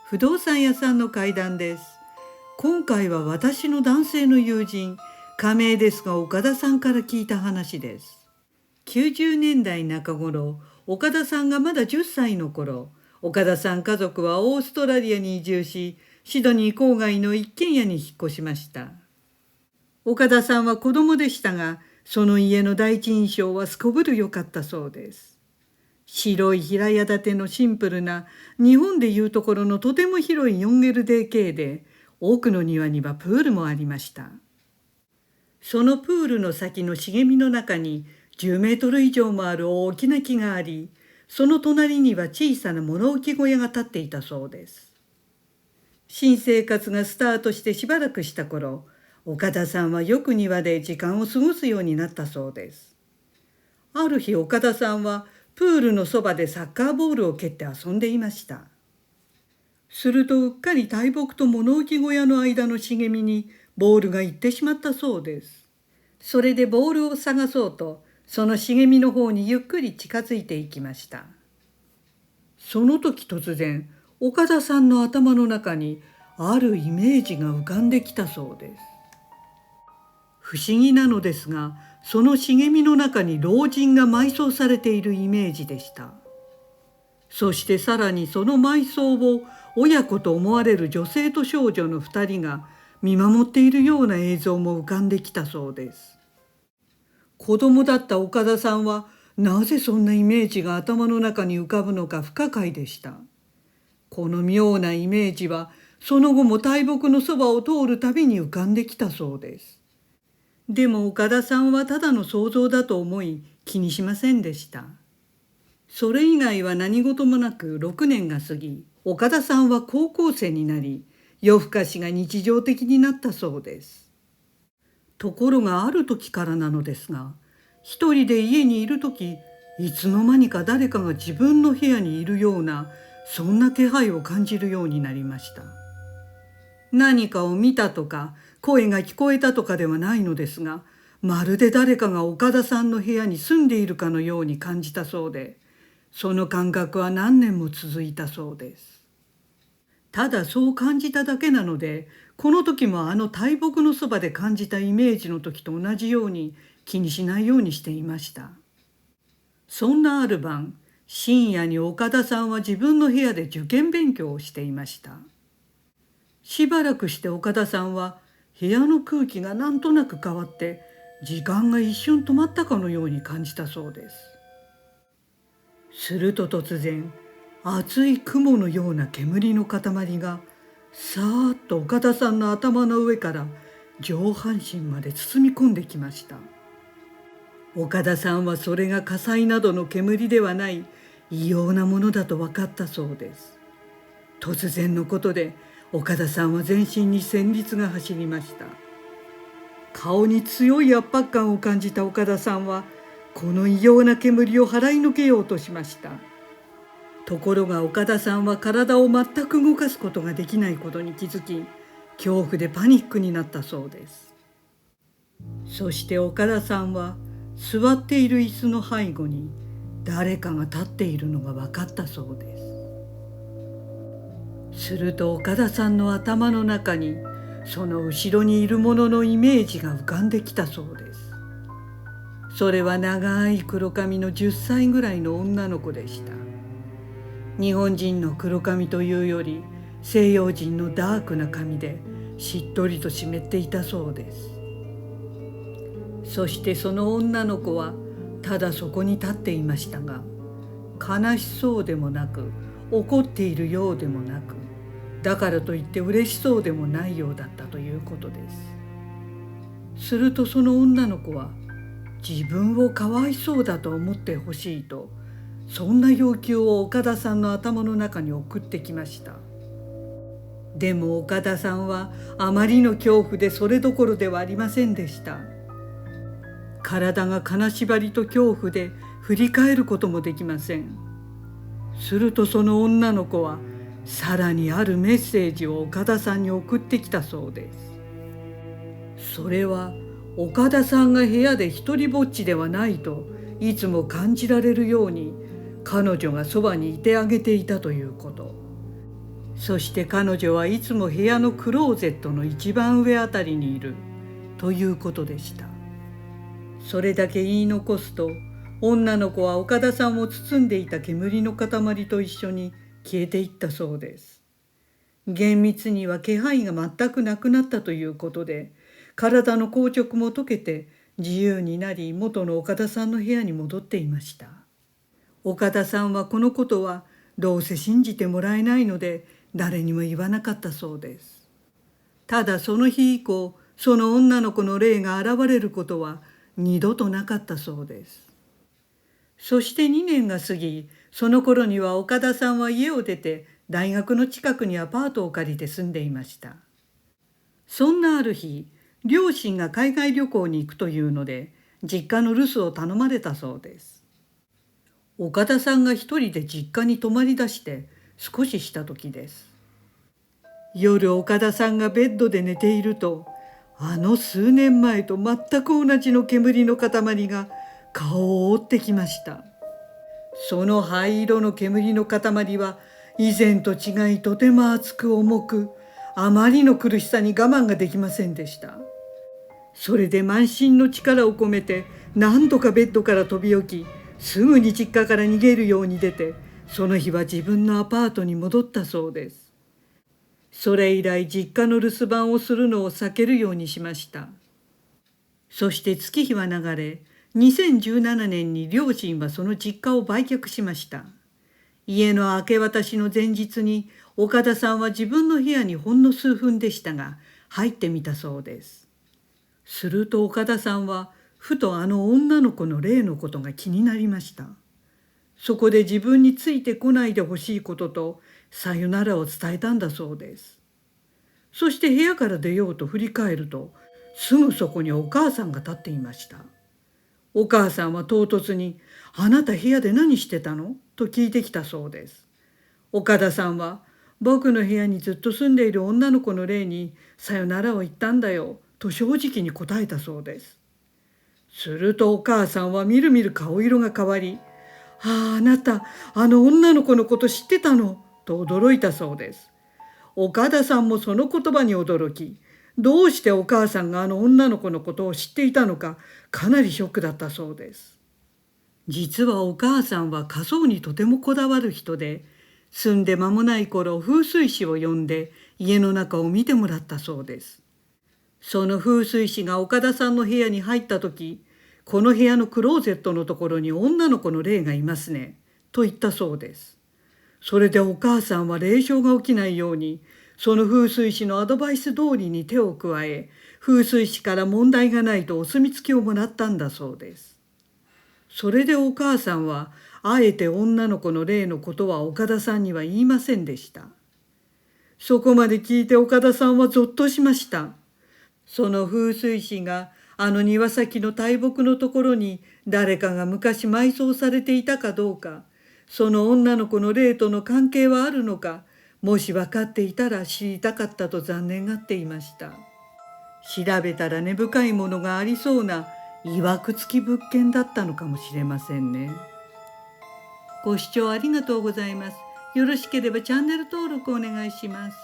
不動産屋さんの怪談です。今回は私の男性の友人、仮名ですが岡田さんから聞いた話です。90年代中頃、岡田さんがまだ10歳の頃、岡田さん家族はオーストラリアに移住し、シドニー郊外の一軒家に引っ越しました。岡田さんは子供でしたが、その家の第一印象はすこぶる良かったそうです。白い平屋建てのシンプルな日本でいうところのとても広い 4LDK で、奥の庭にはプールもありました。そのプールの先の茂みの中に10メートル以上もある大きな木があり、その隣には小さな物置小屋が建っていたそうです。新生活がスタートしてしばらくした頃、岡田さんはよく庭で時間を過ごすようになったそうです。ある日岡田さんはプールのそばでサッカーボールを蹴って遊んでいました。するとうっかり大木と物置小屋の間の茂みにボールが行ってしまったそうです。それでボールを探そうと、その茂みの方にゆっくり近づいていきました。その時突然、岡田さんの頭の中にあるイメージが浮かんできたそうです。不思議なのですが、その茂みの中に老人が埋葬されているイメージでした。そしてさらにその埋葬を親子と思われる女性と少女の2人が見守っているような映像も浮かんできたそうです。子供だった岡田さんはなぜそんなイメージが頭の中に浮かぶのか不可解でした。この妙なイメージはその後も大木のそばを通るたびに浮かんできたそうです。でも岡田さんはただの想像だと思い気にしませんでした。それ以外は何事もなく6年が過ぎ、岡田さんは高校生になり、夜更かしが日常的になったそうです。ところがある時からなのですが、一人で家にいる時、いつの間にか誰かが自分の部屋にいるような、そんな気配を感じるようになりました。何かを見たとか声が聞こえたとかではないのですが、まるで誰かが岡田さんの部屋に住んでいるかのように感じたそうで、その感覚は何年も続いたそうです。ただそう感じただけなので、この時もあの大木のそばで感じたイメージの時と同じように気にしないようにしていました。そんなある晩、深夜に岡田さんは自分の部屋で受験勉強をしていました。しばらくして岡田さんは部屋の空気がなんとなく変わって、時間が一瞬止まったかのように感じたそうです。すると突然、厚い雲のような煙の塊がさーっと岡田さんの頭の上から上半身まで包み込んできました。岡田さんはそれが火災などの煙ではない異様なものだと分かったそうです。突然のことで岡田さんは全身に戦慄が走りました。顔に強い圧迫感を感じた岡田さんはこの異様な煙を払いのけようとしました。ところが岡田さんは体を全く動かすことができないことに気づき、恐怖でパニックになったそうです。そして岡田さんは座っている椅子の背後に誰かが立っているのが分かったそうです。すると岡田さんの頭の中にその後ろにいるもののイメージが浮かんできたそうです。それは長い黒髪の10歳ぐらいの女の子でした。日本人の黒髪というより西洋人のダークな髪でしっとりと湿っていたそうです。そしてその女の子はただそこに立っていましたが、悲しそうでもなく怒っているようでもなく、だからといって嬉しそうでもないようだったということです。するとその女の子は自分をかわいそうだと思ってほしいと、そんな要求を岡田さんの頭の中に送ってきました。でも岡田さんはあまりの恐怖でそれどころではありませんでした。体が金縛りと恐怖で振り返ることもできません。するとその女の子はさらにあるメッセージを岡田さんに送ってきたそうです。それは岡田さんが部屋で一りぼっちではないといつも感じられるように彼女がそばにいてあげていたということ。そして彼女はいつも部屋のクローゼットの一番上あたりにいるということでした。それだけ言い残すと、女の子は岡田さんを包んでいた煙の塊と一緒に消えていったそうです。厳密には気配が全くなくなったということで、体の硬直も解けて自由になり、元の岡田さんの部屋に戻っていました。岡田さんはこのことはどうせ信じてもらえないので誰にも言わなかったそうです。ただその日以降、その女の子の霊が現れることは二度となかったそうです。そして2年が過ぎ、その頃には岡田さんは家を出て大学の近くにアパートを借りて住んでいました。そんなある日、両親が海外旅行に行くというので、実家の留守を頼まれたそうです。岡田さんが一人で実家に泊まり出して少しした時です。夜、岡田さんがベッドで寝ていると、あの数年前と全く同じの煙の塊が顔を覆ってきました。その灰色の煙の塊は以前と違いとても厚く重く、あまりの苦しさに我慢ができませんでした。それで満身の力を込めて何とかベッドから飛び起き、すぐに実家から逃げるように出て、その日は自分のアパートに戻ったそうです。それ以来実家の留守番をするのを避けるようにしました。そして月日は流れ、2017年に両親はその実家を売却しました。家の明け渡しの前日に岡田さんは自分の部屋にほんの数分でしたが入ってみたそうです。すると岡田さんはふとあの女の子の霊のことが気になりました。そこで自分についてこないでほしいこととさよならを伝えたんだそうです。そして部屋から出ようと振り返ると、すぐそこにお母さんが立っていました。お母さんは唐突に「あなた部屋で何してたの?」と聞いてきたそうです。岡田さんは「僕の部屋にずっと住んでいる女の子の霊にさよならを言ったんだよ」と正直に答えたそうです。するとお母さんはみるみる顔色が変わり「ああ、あなたあの女の子のこと知ってたの?」と驚いたそうです。岡田さんもその言葉に驚き、どうしてお母さんがあの女の子のことを知っていたのか、かなりショックだったそうです。実はお母さんは家葬にとてもこだわる人で、住んで間もない頃風水師を呼んで家の中を見てもらったそうです。その風水師が岡田さんの部屋に入った時、この部屋のクローゼットのところに女の子の霊がいますね、と言ったそうです。それでお母さんは霊障が起きないように、その風水師のアドバイス通りに手を加え、風水師から問題がないとお墨付きをもらったんだそうです。それでお母さんは、あえて女の子の霊のことは岡田さんには言いませんでした。そこまで聞いて岡田さんはぞっとしました。その風水師があの庭先の大木のところに誰かが昔埋葬されていたかどうか、その女の子の霊との関係はあるのか、もし分かっていたら知りたかったと残念がっていました。調べたら根深いものがありそうな曰く付き物件だったのかもしれませんね。ご視聴ありがとうございます。よろしければチャンネル登録お願いします。